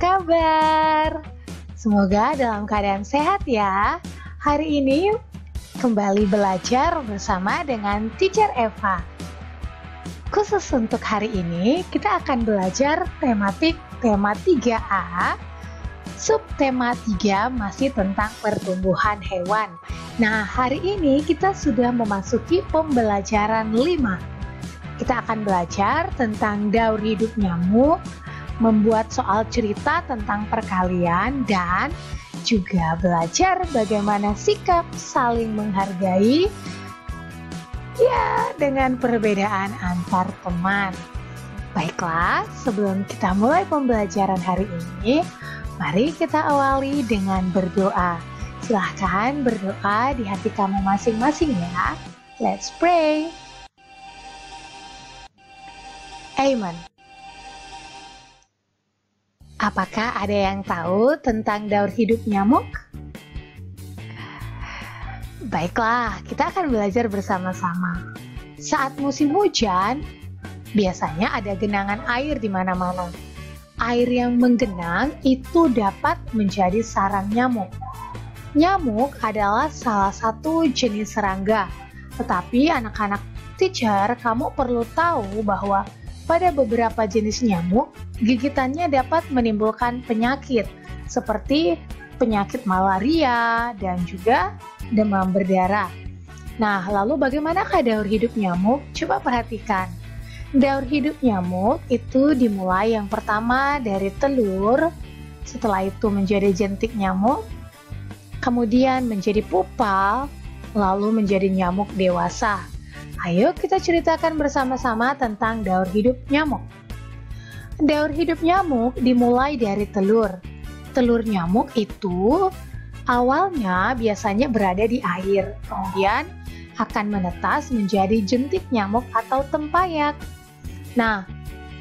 kabar? Semoga dalam keadaan sehat ya. Hari ini kembali belajar bersama dengan Teacher Eva. Khusus untuk hari ini kita akan belajar tematik tema 3A. Subtema 3 masih tentang pertumbuhan hewan. Nah, hari ini kita sudah memasuki pembelajaran 5. Kita akan belajar tentang daur hidup nyamuk, membuat soal cerita tentang perkalian, dan juga belajar bagaimana sikap saling menghargai ya dengan perbedaan antar teman. Baiklah, sebelum kita mulai pembelajaran hari ini, mari kita awali dengan berdoa. Silahkan berdoa di hati kamu masing-masing ya. Let's pray. Amen. Apakah ada yang tahu tentang daur hidup nyamuk? Baiklah, kita akan belajar bersama-sama. Saat musim hujan, biasanya ada genangan air di mana-mana. Air yang menggenang itu dapat menjadi sarang nyamuk. Nyamuk adalah salah satu jenis serangga. Tetapi anak-anak teacher, kamu perlu tahu bahwa pada beberapa jenis nyamuk, gigitannya dapat menimbulkan penyakit seperti penyakit malaria dan juga demam berdarah. Nah, lalu bagaimanakah daur hidup nyamuk? Coba perhatikan. Daur hidup nyamuk itu dimulai yang pertama dari telur, setelah itu menjadi jentik nyamuk, kemudian menjadi pupa, lalu menjadi nyamuk dewasa. Ayo kita ceritakan bersama-sama tentang daur hidup nyamuk. Daur hidup nyamuk dimulai dari telur. Telur nyamuk itu awalnya biasanya berada di air, kemudian akan menetas menjadi jentik nyamuk atau tempayak. Nah,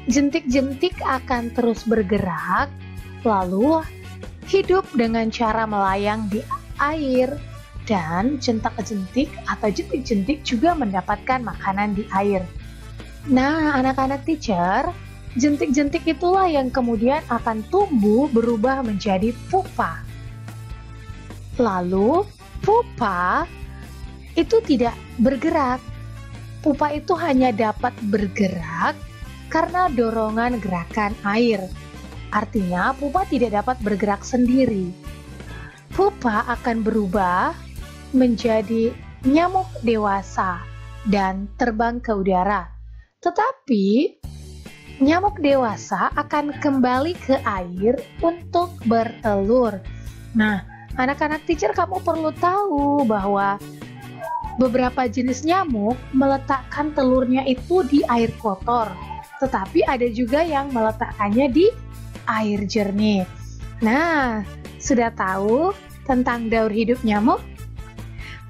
jentik-jentik akan terus bergerak, lalu hidup dengan cara melayang di air. Dan jentik-jentik atau jentik-jentik juga mendapatkan makanan di air. Nah, anak-anak teacher, jentik-jentik itulah yang kemudian akan tumbuh berubah menjadi pupa. Lalu, pupa itu tidak bergerak. Pupa itu hanya dapat bergerak karena dorongan gerakan air. Artinya, pupa tidak dapat bergerak sendiri. Pupa akan berubah menjadi nyamuk dewasa dan terbang ke udara. Tetapi nyamuk dewasa akan kembali ke air untuk bertelur. Nah, anak-anak teacher, kamu perlu tahu bahwa beberapa jenis nyamuk meletakkan telurnya itu di air kotor, tetapi ada juga yang meletakkannya di air jernih. Nah, sudah tahu tentang daur hidup nyamuk?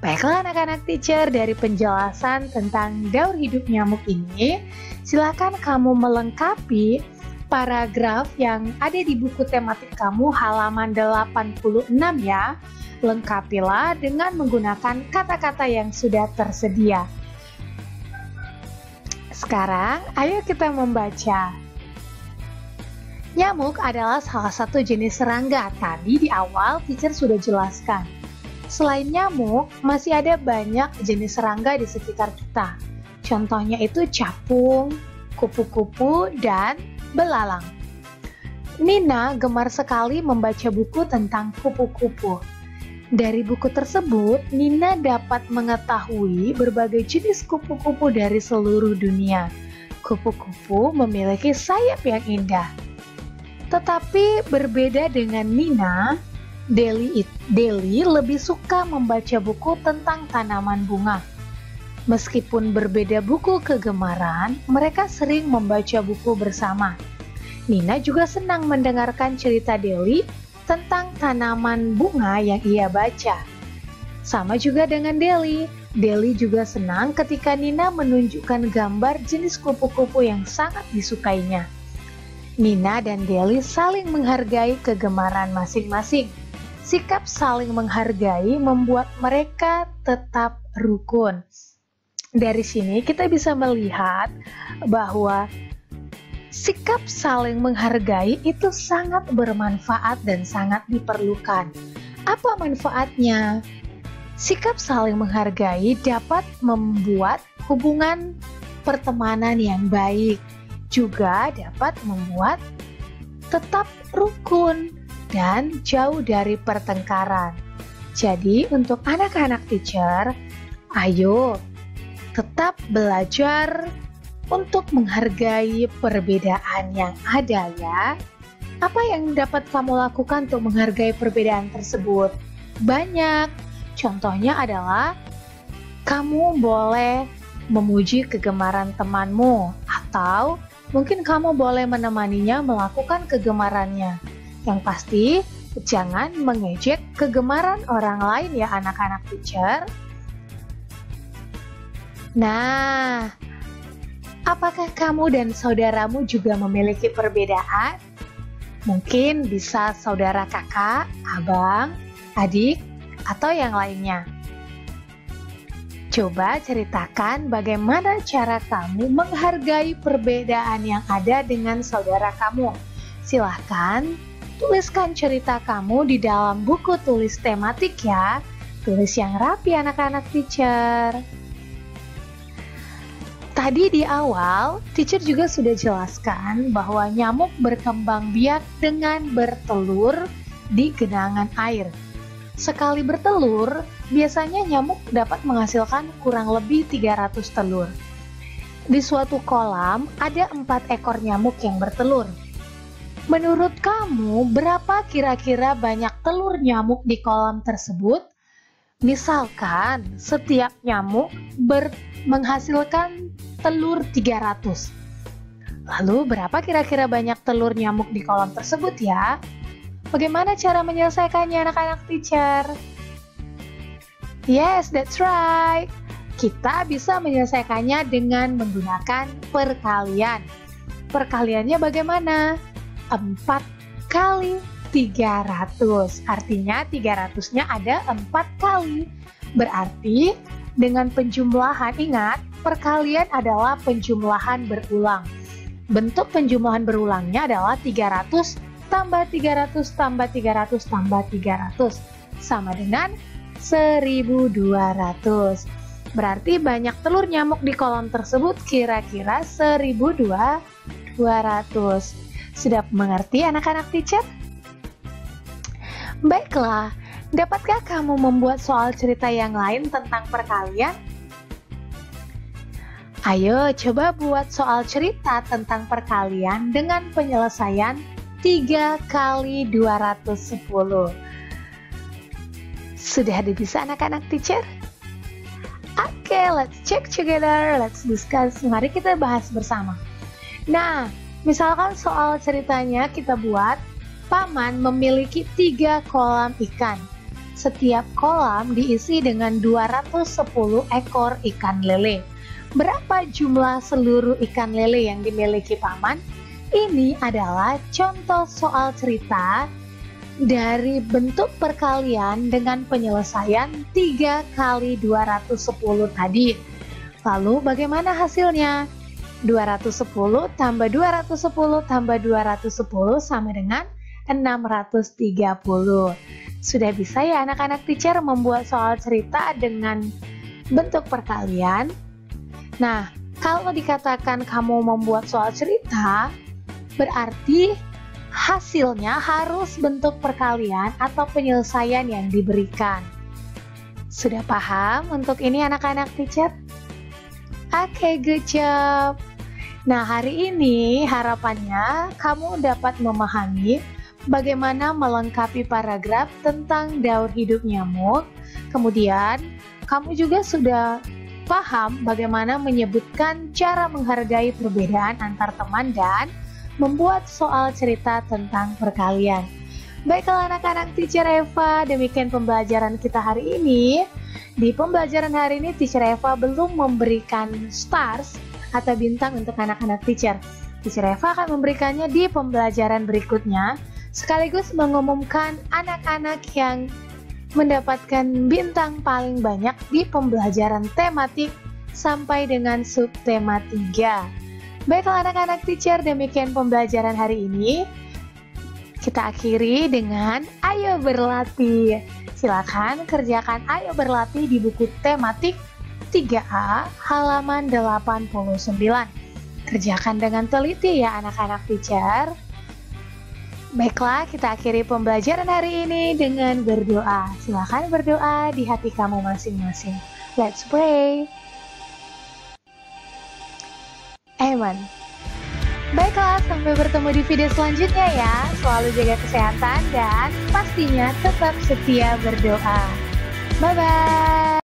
Baiklah anak-anak teacher, dari penjelasan tentang daur hidup nyamuk ini, silakan kamu melengkapi paragraf yang ada di buku tematik kamu halaman 86 ya. Lengkapilah dengan menggunakan kata-kata yang sudah tersedia. Sekarang, ayo kita membaca. Nyamuk adalah salah satu jenis serangga. Tadi di awal teacher sudah jelaskan. Selain nyamuk, masih ada banyak jenis serangga di sekitar kita. Contohnya itu capung, kupu-kupu, dan belalang. Nina gemar sekali membaca buku tentang kupu-kupu. Dari buku tersebut, Nina dapat mengetahui berbagai jenis kupu-kupu dari seluruh dunia. Kupu-kupu memiliki sayap yang indah. Tetapi berbeda dengan Nina, Deli lebih suka membaca buku tentang tanaman bunga. Meskipun berbeda buku kegemaran, mereka sering membaca buku bersama. Nina juga senang mendengarkan cerita Deli tentang tanaman bunga yang ia baca. Sama juga dengan Deli. Deli juga senang ketika Nina menunjukkan gambar jenis kupu-kupu yang sangat disukainya. Nina dan Deli saling menghargai kegemaran masing-masing. Sikap saling menghargai membuat mereka tetap rukun. Dari sini kita bisa melihat bahwa Sikap saling menghargai itu sangat bermanfaat dan sangat diperlukan. Apa manfaatnya? Sikap saling menghargai dapat membuat hubungan pertemanan yang baik, juga dapat membuat tetap rukun dan jauh dari pertengkaran. Jadi untuk anak-anak teacher, ayo tetap belajar untuk menghargai perbedaan yang ada ya. Apa yang dapat kamu lakukan untuk menghargai perbedaan tersebut? Banyak. Contohnya adalah kamu boleh memuji kegemaran temanmu, atau mungkin kamu boleh menemaninya melakukan kegemarannya. Yang pasti, jangan mengejek kegemaran orang lain ya anak-anak teacher. Nah, apakah kamu dan saudaramu juga memiliki perbedaan? Mungkin bisa saudara kakak, abang, adik, atau yang lainnya. Coba ceritakan bagaimana cara kamu menghargai perbedaan yang ada dengan saudara kamu. Silahkan tuliskan cerita kamu di dalam buku tulis tematik ya. Tulis yang rapi anak-anak teacher. Tadi di awal, teacher juga sudah jelaskan bahwa nyamuk berkembang biak dengan bertelur di genangan air. Sekali bertelur, biasanya nyamuk dapat menghasilkan kurang lebih 300 telur. Di suatu kolam, ada 4 ekor nyamuk yang bertelur. Menurut kamu, berapa kira-kira banyak telur nyamuk di kolam tersebut? Misalkan, setiap nyamuk menghasilkan telur 300. Lalu, berapa kira-kira banyak telur nyamuk di kolam tersebut ya? Bagaimana cara menyelesaikannya anak-anak teacher? Yes, that's right. Kita bisa menyelesaikannya dengan menggunakan perkalian. Perkaliannya bagaimana? 4 kali 300. Artinya 300-nya ada 4 kali. Berarti dengan penjumlahan, ingat, perkalian adalah penjumlahan berulang. Bentuk penjumlahan berulangnya adalah 300 tambah 300 tambah 300 tambah 300 sama dengan 1200. Berarti banyak telur nyamuk di kolam tersebut kira-kira 1200. Sudah mengerti anak-anak teacher? Baiklah, dapatkah kamu membuat soal cerita yang lain tentang perkalian? Ayo coba buat soal cerita tentang perkalian dengan penyelesaian 3 kali 210. Sudah bisa anak-anak teacher? Oke, let's check together, let's discuss. Mari kita bahas bersama. Nah, misalkan soal ceritanya kita buat, Paman memiliki 3 kolam ikan. Setiap kolam diisi dengan 210 ekor ikan lele. Berapa jumlah seluruh ikan lele yang dimiliki Paman? Ini adalah contoh soal cerita dari bentuk perkalian dengan penyelesaian 3 kali 210 tadi. Lalu bagaimana hasilnya? 210 tambah 210 tambah 210 sama dengan 630. Sudah bisa ya anak-anak teacher membuat soal cerita dengan bentuk perkalian? Nah, kalau dikatakan kamu membuat soal cerita, berarti hasilnya harus bentuk perkalian atau penyelesaian yang diberikan. Sudah paham untuk ini anak-anak teacher? Oke, good job. Nah, hari ini harapannya kamu dapat memahami bagaimana melengkapi paragraf tentang daur hidup nyamuk. Kemudian, kamu juga sudah paham bagaimana menyebutkan cara menghargai perbedaan antar teman dan membuat soal cerita tentang perkalian. Baiklah anak-anak teacher Eva, demikian pembelajaran kita hari ini. Di pembelajaran hari ini teacher Eva belum memberikan stars atau bintang untuk anak-anak teacher. Teacher Eva akan memberikannya di pembelajaran berikutnya, sekaligus mengumumkan anak-anak yang mendapatkan bintang paling banyak di pembelajaran tematik sampai dengan subtema 3. Baiklah anak-anak teacher, demikian pembelajaran hari ini. Kita akhiri dengan ayo berlatih. Silakan kerjakan ayo berlatih di buku tematik 3A halaman 89. Kerjakan dengan teliti ya anak-anak teacher. Baiklah, kita akhiri pembelajaran hari ini dengan berdoa. Silakan berdoa di hati kamu masing-masing. Let's pray. Amen. Baiklah, sampai bertemu di video selanjutnya ya. Selalu jaga kesehatan dan pastinya tetap setia berdoa. Bye-bye.